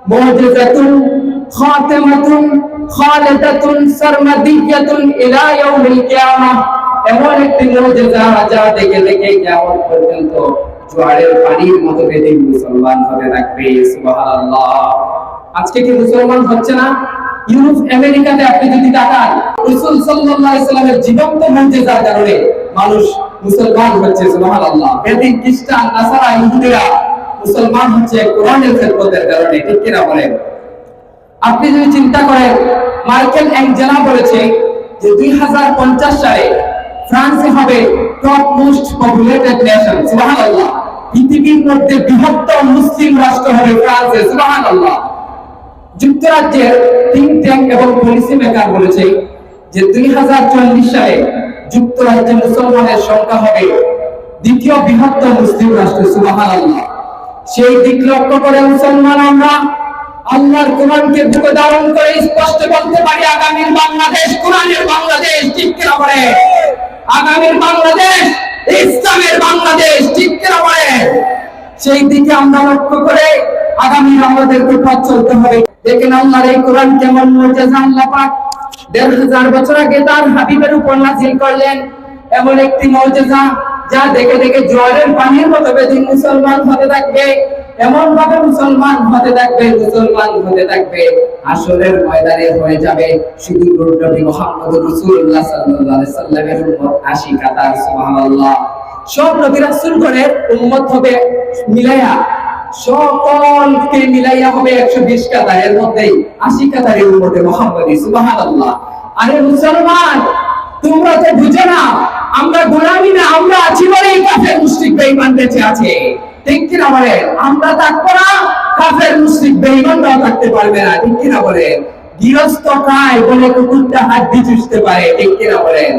মুজিজাতুন খাতিমাতুন খালিদাতুন সারমাদিয়াতুন ইলা ইয়াউমিল কিয়ামাহ, এমন একটি মুজিজা যা দেখে দেখে কিয়ামত পর্যন্ত জোয়ারের পানির মতো বেদে মুসলমান হতে থাকবে। সুবহানাল্লাহ। আজকে কি মুসলমান হচ্ছে না? ইউরোপ আমেরিকাতে আপনি যদি তাকান, রাসূল সাল্লাল্লাহু আলাইহি সাল্লামের জীবন্ত মুজিজার কারণে মানুষ মুসলমান হচ্ছে। সুবহানাল্লাহ। বেদিন খ্রিস্টান নাসারা ইহুদিরা মুসলমান হচ্ছে কোরআনের খেদমতের কারণে। ঠিক কিনা বলেন? আপনি যদি চিন্তা করেন, মার্কেল অ্যাঞ্জেলা বলেছে যে 2050 সালে ফ্রান্সে হবে টপ মোস্ট পপুলেটেড নেশন। সুবহানাল্লাহ। পৃথিবীর মধ্যে বৃহত্তম মুসলিম রাষ্ট্র হবে ফ্রান্সে। সুবহানাল্লাহ। যুক্তরাজ্যের থিঙ্ক ট্যাঙ্ক এবং পলিসি মেকার বলেছে যে 2040 সালে যুক্তরাজ্যে মুসলমানের সংখ্যা হবে দ্বিতীয় বৃহত্তম মুসলিম রাষ্ট্র। সুবহানাল্লাহ। সেই দিক লক্ষ্য করে মুসলমান আমরা আল্লাহর কোরআনকে বুকে ধারণ করে স্পষ্ট বলতে পারি, আগামীর বাংলাদেশ কোরআনের বাংলাদেশ। ঠিক কিনা বলে? আগামীর বাংলাদেশ ইসলামের বাংলাদেশ। ঠিক কিনা বলে? সেই দিকে আমরা লক্ষ্য করে আগামী আমাদেরকে পথ চলতে হবে। দেখেন আল্লাহর এই কোরআন কেমন মুজিজা। আল্লাহ পাক 1500 বছর আগে তার হাবিবের উপর নাযিল করলেন এমন একটি মুজিজা যা দেখে দেখে জোয়ারের পানির মতো বেদিন মুসলমান হতে থাকবে। এমন ভাবে মুসলমান হতে থাকবে, মুসলমান হতে থাকবে, আসরের ময়দানে হয়ে যাবে শুধু নবী মুহাম্মদ রাসূলুল্লাহ সাল্লাল্লাহু আলাইহি সাল্লামের উম্মত 80 কাতার। সুবহানাল্লাহ। সব নবী রাসূলগণের উম্মত হবে মিলায়া, সকলকে মিলাইয়া হবে 120 কাতার, এর মধ্যেই 80 কাতারের উম্মতে মুহাম্মদী। সুবহানাল্লাহ। আরে মুসলমান, তোমরা তো বুঝো না আমরা গোলামি না, আমরা আছি বলেই কাফের মুশরিক বেঈমান বেঁচে আছে। ঠিক কিনা বলেন? আমরা থাকবো না, কাফের মুশরিক বেঈমানরাও থাকতে পারবে না। ঠিক কিনা বলেন? গৃহস্থ খায় বলে কুকুরটা হাত দিয়ে চুষতে পারে। ঠিক কিনা বলেন?